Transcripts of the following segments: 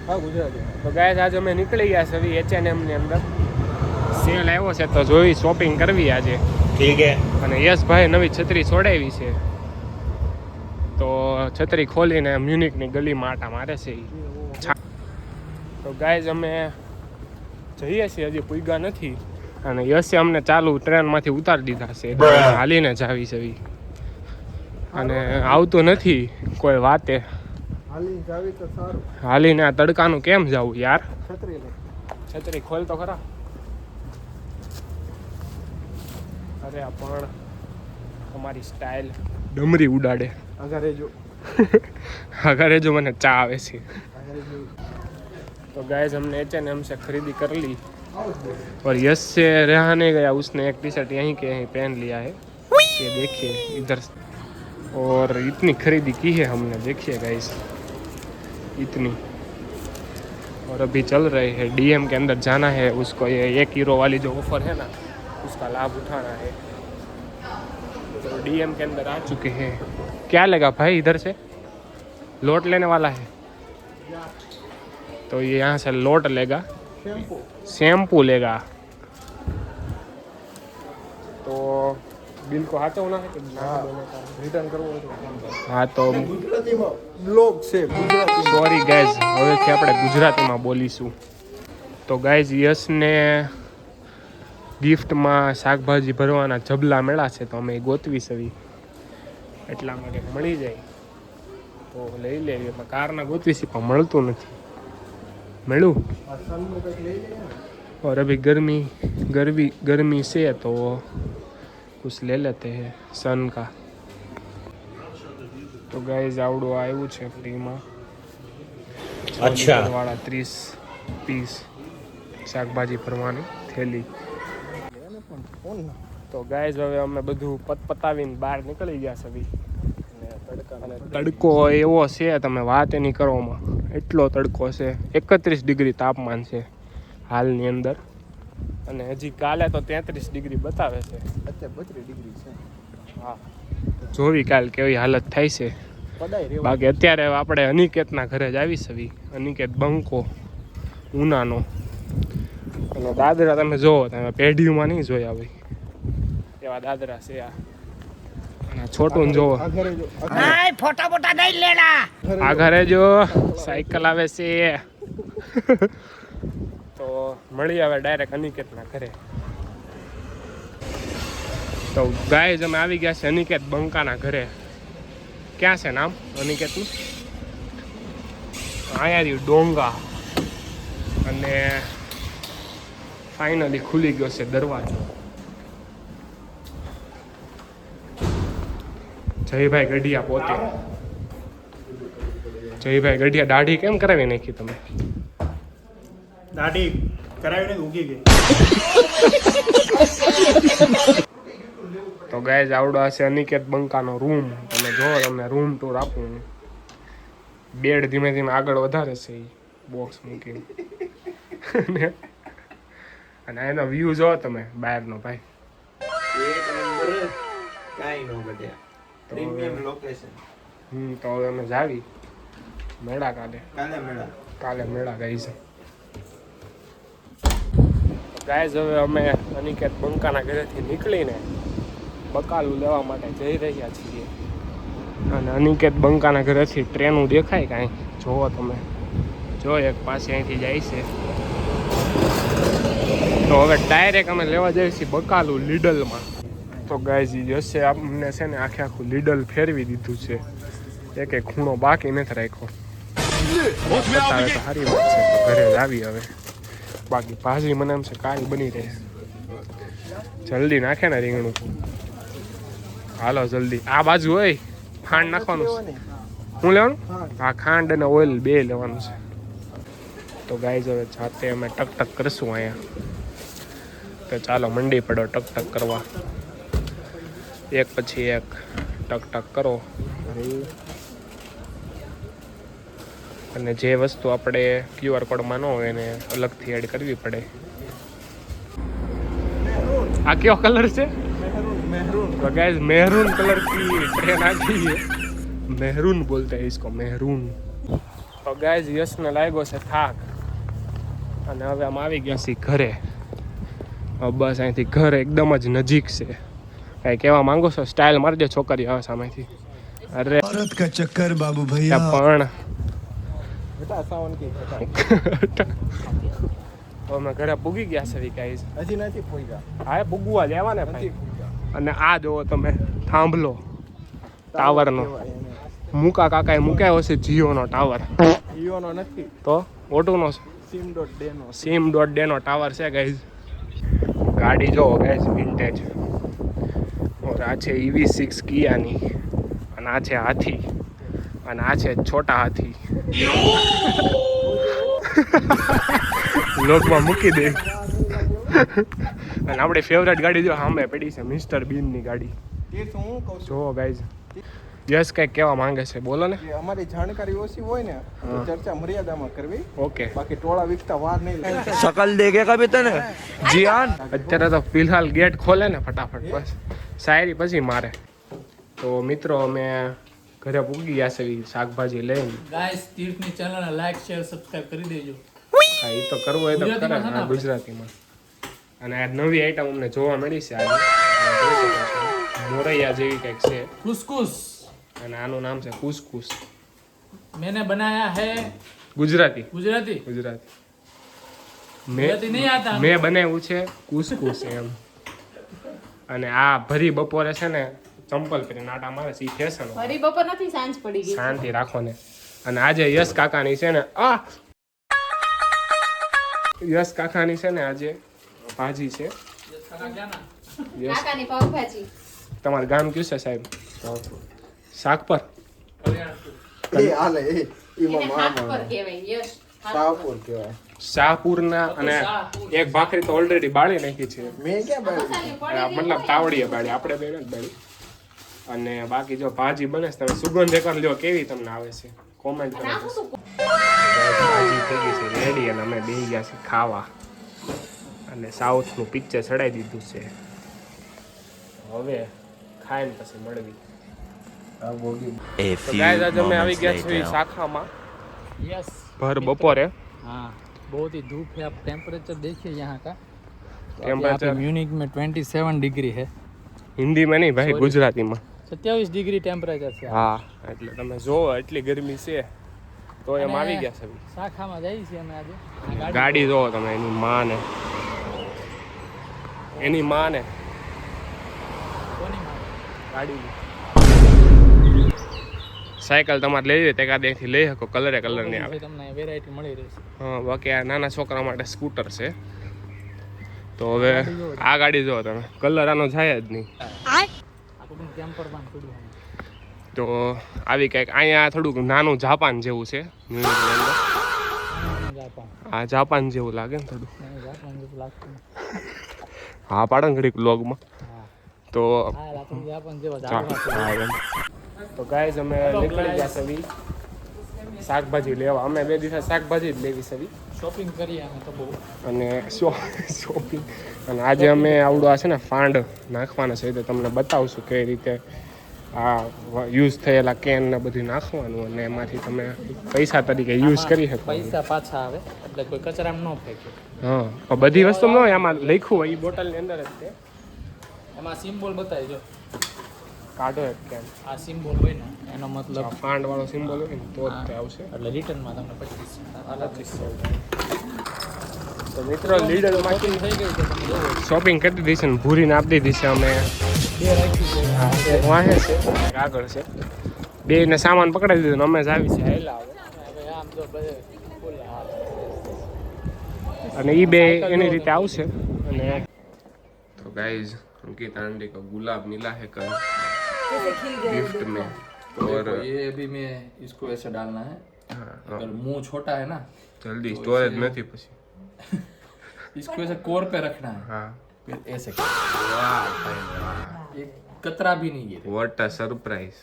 હા ગુજરાતી. તો ગાઈસ આજે અમે નીકળી ગયા છે H&M ની અંદર. સેલ આવ્યો છે તો જોઈ શોપિંગ કરવી આજે. ઠીક હે. અને યશભાઈ નવી છત્રી છોડાવી છે. તો છત્રી ખોલીને મ્યુનિકની ગલીમાં આટા મારે છે. તો ગાઈસ અમે જઈએ છીએ, હજી પૂગ્યા નથી. અને યશે અમને ચાલુ ટ્રેનમાંથી ઉતારી દીધા છે. હાલીને જ આવી છે અને આવતું નથી કોઈ વાતે. હાલીને આ તડકાનું કેમ જવું યાર? છત્રી ખોલ તો ખરા. અરે આ પણ અમારી સ્ટાઇલ ડમરી ઉડાડે. આગળ જો મને ચા આવે છે. तो गाइस हमने H&M से खरीदी कर ली और यश से रहा नहीं गया, उसने एक टी शर्ट यहीं के यहीं पहन लिया है। ये देखिए इधर, और इतनी खरीदी की है हमने, देखिए गाइस इतनी। और अभी चल रहे हैं DM के अंदर जाना है, उसको ये 1 यूरो वाली जो ऑफर है ना उसका लाभ उठाना है। तो DM के अंदर आ चुके हैं। क्या लेगा भाई इधर से? लोट लेने वाला है तो ये यहाँ से लोट लेगा, शैम्पू लेगा। तो बिल को हाथ होना है कि रिटर्न करવો હોય તો? હા તો ગુજરાતીમાં બ્લોગ છે ગુજરાતી. સોરી ગાઈઝ, હવેથી આપણે ગુજરાતીમાં બોલીશું. તો ગાઈઝ યશને ગિફ્ટમાં શાકભાજી ભરવાના જબલા મળ્યા છે, તો અમે ગોતવી સવી એટલા માટે મળી જાય તો લઈ લેવી. પણ કારના ગોતવી છે પણ મળતું નથી. मिलूं और अभी गर्मी से तो कुछ ले लेते हैं सन का। तो गाइस आवड़ो आयु छे फ्री में। अच्छा वाला 30 पीस शाकभाजी भरवानी थैली। तो गाइस हवे अमे बधुं पतावीने बहार निकળી ગયા છે બી. તડકો એવો છે તમે વાત નહીં કરો માં, એટલો તડકો છે. 31 ડિગ્રી તાપમાન છે હાલની અંદર, અને હજી કાલે તો 33 ડિગ્રી બતાવે છે. અત્યારે 32 ડિગ્રી છે. હા, જોવી કાલ કેવી હાલત થાય છે. બાકી અત્યારે આપણે અનિકેતના ઘરે જ આવી છે. અનિકેત બંકો ઉનાનો, અને દાદરા તમે જોવો, તમે પેઢીઓમાં નહીં જોયા ભાઈ એવા દાદરા છે આ. छोटू जो फोटा बोटा नहीं लेना आ घरे जो साइकिल आवे से तो मળી આવે ડાયરેક્ટ અનિકેતના ઘરે. તો ગાઈસ અમે આવી ગયા છે અનિકેત બંકાના ઘરે. ક્યાં છે નામ અનિકેતનું? અહીંયા રહ્યું ડોંગા. અને ફાઇનલી ખુલી ગયો છે દરવાજો. જયભાઈ ગઢિયા પોતે. જયભાઈ ગઢિયા દાઢી કેમ કરાવી નાખી તમે? દાઢી કરાવીને ઉગી ગઈ. તો ગાઈસ આવડો હશે અનિકેત બંકાનો રૂમ. તમે જો તમને રૂમ ટૂર આપું. બેડ ધીમે ધીમે આગળ વધારે છે બોક્સ મૂકીને. અને એનો વ્યૂ જો તમે બહારનો ભાઈ. એક નંબર કાઈ નો બઢિયા. Premium location. તો હવે અમે જાવી મેળા કાલે મેળા ગાઈસ. ગાઈસ હવે અમે અનિકેત બંકાના ઘરેથી નીકળીને બકાલું લેવા માટે જઈ રહ્યા છીએ. અને અનિકેત બંકાના ઘરેથી ટ્રેનું દેખાય કાંઈ જોવો તમે, જો એક પાસે અહીંથી જાય છે. તો હવે ડાયરેક્ટ અમે લેવા જઈએ છીએ બકાલું લીડલમાં. તો ગાઈઝ જશે અમને છે ને આખે આખું લીડલ ફેરવી દીધું છે, એક એક ખૂણો બાકી નથી રાખ્યો. બતાવે તો સારી વાત છે. તો ઘરે જ આવી હવે. બાકી ભાજી મને એમ છે કાળી બની રહે. જલ્દી નાખે ને રીંગણું. હાલો જલ્દી. આ બાજુ હોય ખાંડ નાખવાનું છે. શું લેવાનું? હા, ખાંડ અને ઓઇલ બે લેવાનું છે. તો ગાઈઝ હવે જાતે અમે ટક ટક કરશું અહીંયા. તો ચાલો મંડી પડો ટક ટક કરવા. એક પછી એક ટક ટક કરો. અને જે વસ્તુ આપણે QR કોડમાં ન હોય એને અલગથી એડ કરવી પડે. આ કયો કલર છે? तो गाइस मेहरून कलर की ट्रेन आ गई है. मेहरून बोलते हैं इसको, मेहरून. તો ગાઈઝ યશને લાગ્યો છે થાક અને હવે આમ આવી ગયા છીએ ઘરે. બસ અહીંથી ઘર એકદમ જ નજીક છે. કઈ કહેવા માંગો છો? સ્ટાઇલ મારી દે છોકરી આવે સામેથી. અરે औरत का चक्कर बाबू भैया પણ તો અમે ઘરે પૂગી ગયા છે ગાઈઝ. હજી નથી પહોંચ્યા. હા પૂગવા લેવા ને ભાઈ. અને આ જોવો તમે થાંભલો ટાવરનો મૂકા કાકાએ મૂકાયો છે જીઓનો ટાવર. જીઓનો નથી, તો ઓટોનો છે. sim.day નો ટાવર છે ગાઈઝ. ગાડી જોવો ગાઈઝ વિન્ટેજ. ઓર આ છે EV6 કિયાની અને આ છે હાથી અને આ છે છોટા હાથી. લોકમાં મૂકી દે. અને આપણી ફેવરેટ ગાડી જો સામે પડી છે મિસ્ટર બીનની ગાડી. એ તો હું કહું છું જો ગાઈઝ યસ કંઈક કહેવા માંગે છે, બોલો ને. કે અમારી જાણકારી ઓછી હોય ને તો ચર્ચા મર્યાદામાં કરવી. ઓકે બાકી ટોળા વિકતા વાર નહીં લાગે. शकल देखे कभी तने जियान અત્યારે તો ફિલહાલ ગેટ ખોલે ને ફટાફટ બસ શાયરી પછી મારે. તો મિત્રો અમે ઘરે પૂગી ગયા છે શાકભાજી લઈને. ગાઈસ તીર્થની ચેનલને લાઈક શેર સબસ્ક્રાઇબ કરી દેજો. હા એ તો કરવું હોય તો કરે. ગુજરાતીમાં છે ને હા આપણે? ગુજરાતીમાં. અને આ નવી આઈટમ અમને જોવા મળી છે આજે. તમે જોઈ શકો છો. મોરૈયા જેવી કંઈક છે कुछ અને આનું નામ છે કુસકુસ. मैंने बनाया है ગુજરાતી गुजराती ગુજરાતી ગુજરાતી નહીં આતા. મેં બનાવ્યું છે કુસકુસ એમ. અને આ ભરી બપોરે છે ને ચંપલ પહેરીને આટા મારે છે ફેશન. ફરી બપોર નથી, સાંજ પડી ગઈ. શાંતિ રાખો ને. અને આજે યશ કાકાની છે ને યશ કાકાની છે ને આજે ભાજી છે. યશ કાકાની પાવભાજી. તમારું ગામ કયું છે સાહેબ? શાક પર એ હાલે એ એને એમાં હાથ પર મામા કહેવાય. યશ શાહપુર કહેવાય. શાહપુરના અને એક ભાખરી તો ઓલરેડી બાળી નાખી છે. મેં ક્યાં બાળી? મસાલી પડી ગઈ મતલબ હોય. તાવડીએ બાળી, આપણે બે નથી બાળી. અને બાકી જો ભાજી બને છે તમે સુગંધ એકવાર લ્યો કેવી તમને આવે છે કોમેન્ટ કરો. નાખું છું. ભાજી થઈ ગઈ છે રેડી અને અમે બેસી ગયા છીએ ખાવા. અને સાઉથનું પિક્ચર ચડાવી દીધું છે. હવે ખાઈને પછી મળવી. A તો ગાઈસ આજે અમે આવી ગયા છીએ શાખામાં यस ભર બપોરે. हाँ बहुत ही धूप है. आप टेम्परेचर देखिए यहाँ का. तो अभी टेम्परेचर यहाँ पे म्यूनिक में 27 डिग्री है. હિન્દીમાં નહીં ભાઈ, Sorry. ગુજરાતીમાં. 27 डिग्री टेम्परेचर છે. હા એટલે તમે જોવો એટલી ગરમી છે તો એમ આવી ગયા છે. શાખામાં જઈએ છીએ અમે આજે. આ ગાડી જોવો તમે એની માને કોની માં? ગાડી સાયકલ તમારે લઈ લે એકાદ અહીંથી લઈ શકો. કલરે કલર ની આવે. તમને વેરાયટી મળી રહેશે. હા બાકી આ નાના છોકરા માટે સ્કૂટર છે. તો હવે આ ગાડી જોવો તમે, કલર આનો જાય જ નહીં. આપણું કેમ્પર માં પડ્યું. તો આવી કંઈક અહીંયા થોડુંક નાનું જાપાન જેવું છે મ્યુનિકની અંદર. જાપાન આ જાપાન જેવું લાગે ને થોડું. જાપાન જેવું લાગતું નથી. હા પાડન ઘડીક વ્લોગમાં. હા તો હા આપણું જાપાન જેવો હા, જાડવા હા, એમ. તો ગાઈઝ અમે નીકળી ગયા છે શાકભાજી લેવા. અમે બે દિવસ શાકભાજી જ લેવી છે શોપિંગ કરીએ અમે તો બહુ. અને શોપિંગ. અને આજે અમે આવડું આ છે ને ફાંડ નાખવાના છે તો તમને બતાવશું કઈ રીતે આ યુઝ થયેલા કેન ને બધું નાખવાનું અને એમાંથી તમે પૈસા તરીકે યુઝ કરી શકો. પૈસા પાછા આવે એટલે કોઈ કચરામાં ન ફેંકે. હા પણ બધી વસ્તુ ન હોય, આમાં લખ્યું હોય એ બોટલની અંદર જ છે. એમાં સિમ્બોલ બતાવી જો. કાઢો એક કેન. આ સિમ્બોલ હોય ને એનો મતલબ ફાંડ વાળો સિમ્બોલ હોય ને તો જ તે આવશે. એટલે રિટર્નમાં તમને 25 તો મિત્રો લીડરમાંથી થઈ ગઈ છે. તમે જોવો શોપિંગ કરી દીધી છે ને ભૂરીને આપી દીધી છે અમે. બે રાખી છે. એક વાહે છે એક આગળ છે. બેને સામાન પકડાવી દીધો ને અમે જ આવી છે હેલા હવે. હવે આમ જો બધે ફૂલ હાલ. અને એ બે એની રીતે આવશે. અને તો ગાઈઝ अंकित आंटी को गुलाब मिला है कल गिफ्ट में. और ये अभी मैं इसको ऐसे डालना है. हाँ, अगर मुंह छोटा है ना जल्दी स्टोरेज નથી પછી. इसको ऐसे कोर पे रखना है. हाँ फिर ऐसे वाह भाई वाह, एक कतरा भी नहीं गिरे. What a surprise.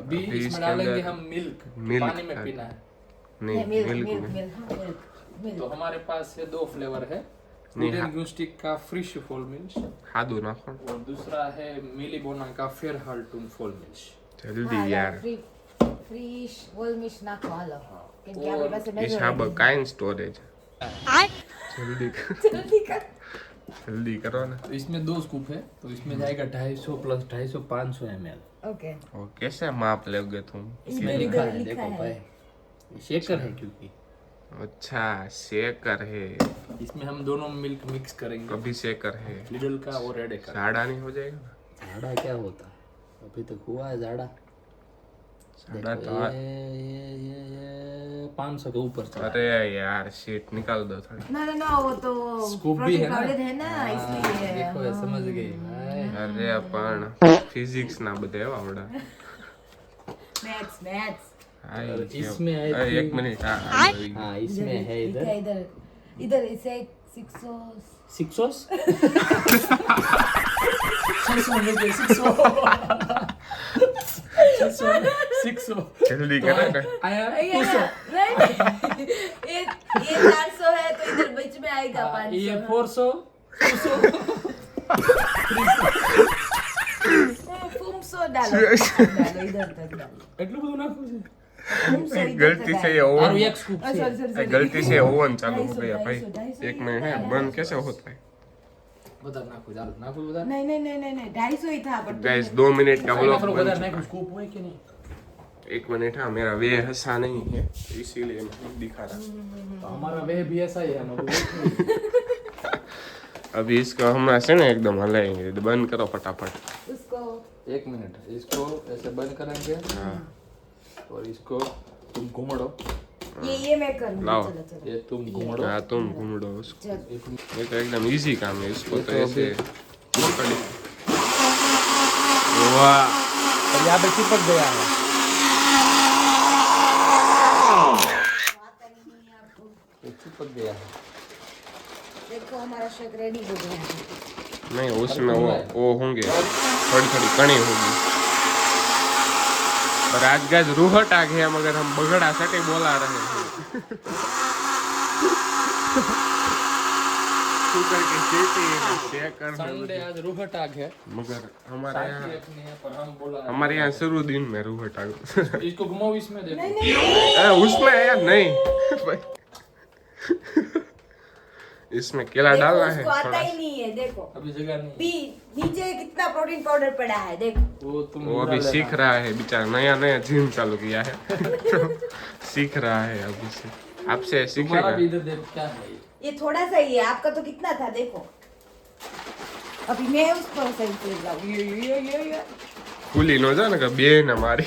अभी अभी इसमें इसके डालेंगे अंदर हम मिल्क. मिल्क पानी में है. पीना है. नहीं मिल्क में तो हमारे पास है 2 फ्लेवर है. नहीं, स्वीडन हाँ. ग्यूस्टिक का फ्रिश फॉल मिल्क ખાધું નાખો और दूसरा है मिली बोना का फेर हाल्टून फॉल मिल्क. જલ્દી યાર. ફ્રીશ ઓલ મિક્સ નાખો હાલો કેમ કે આપણી પાસે ઈશાબ કાઈન સ્ટોરેજ જલ્દી જલ્દી કર जल्दी करो ना। तो इसमें 2 स्कूप है तो इसमें जाएगा 250 प्लस 250 500 ml। ओके और कैसे माप लोगे तुम? इसमें लिखा है देखो भाई, ये शेकर है क्योंकि अच्छा शेकर है, इसमें हम दोनों मिल्क मिक्स करेंगे। अभी शेकर है, लिडल का और रेडे का। झाड़ा नहीं हो जाएगा ना? झाड़ा क्या होता है, अभी तक हुआ है झाड़ा? झाड़ा तो ये 500 के ऊपर चला। अरे यार शीट निकाल दो थोड़ी। ना ना ना वो तो स्कूप भी है ना? पाउडर है ना इसलिए देखो ये समझ गई भाई। अरे अपन फिजिक्स ना बदे आवड़ा। मैथ्स इसमें है एक मिनट हाँ हाँ इसमें है इधर इधर इधर इसे 600 600 जल्दी करो ना। आया नहीं ये 400 है तो इधर बीच में आएगा 500 ये 400 200 500 डालो इधर तक डालो એટલું બધું નાખવું છે? 500 इधर गलती तक से ये आएगा। ओवन મારું એક સ્કૂપ છે। सॉरी गलती से ओवन चालू हो 250, गया भाई। 250, एक मिनट है बंद कैसे होता है વધારે નાખવું ચાલો નાખવું વધારે नहीं नहीं नहीं नहीं नहीं 250 ही था पर गाइस 2 मिनट का ब्लॉग થોડું बंद। વધારે નાખ્યું સ્કૂપ હોય કે નહીં? एक मिनट हाँ मेरा वे हंसा नहीं है इसीलिए मैं नहीं दिखा रहा। તો અમારા વે भी ऐसा ही है हमारा अभी इसको हम ऐसे ना एकदम हलाएंगे, बंद करो फटाफट। उसको 1 मिनट इसको ऐसे बंद करेंगे हाँ और इसको तुम घुमाड़ो ये मैं करूंगी लाओ। चलो चलो ये तुम घुमाड़ो हाँ तुम घूम लो उसको, चल ये तो एकदम इजी काम है। इसको तो तो ऐसे पकड़ वाह तो यहाँ पे चिपक गया है ये चिपक गया है देखो हमारा शेक रेडी हो गया है नहीं उसमें वो होंगे थोड़ी थोड़ी कणी होगी। पर आज गाज रूहट आ गया मगर हम बगड़ा सटे बोला रहे हैं शुगर के शेकर संडे आज रूहट आ गया मगर हमारे यहाँ अपने यहाँ पर हम बोला हमारे यहाँ शुरू दिन में रूहट आ गया। इसको घुमाओ इसमें देखो उसमें है यार नहीं भाई। इसमें केला देखो, डालना है उसको आता थोड़ा। ही नहीं है देखो अभी जगह नहीं पी नीचे कितना प्रोटीन पाउडर पड़ा है देखो वो तुम वो अभी सीख रहा है बेचारा, नया नया जिम चालू किया है तो सीख रहा है अभी से, आपसे तुम्हारा सीखेगा। भी इधर देखो क्या है ये थोड़ा सा ही है आपका तो कितना था देखो अभी मैं उसको सही से जाऊँ ये खुली नो जा ना बे न मारी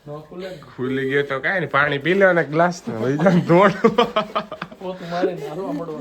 नो खुले खुली गयो तो काई नहीं, पानी पी लो ना ग्लास में वही जान दौड़। वो तुम्हारे नारो अमड़ो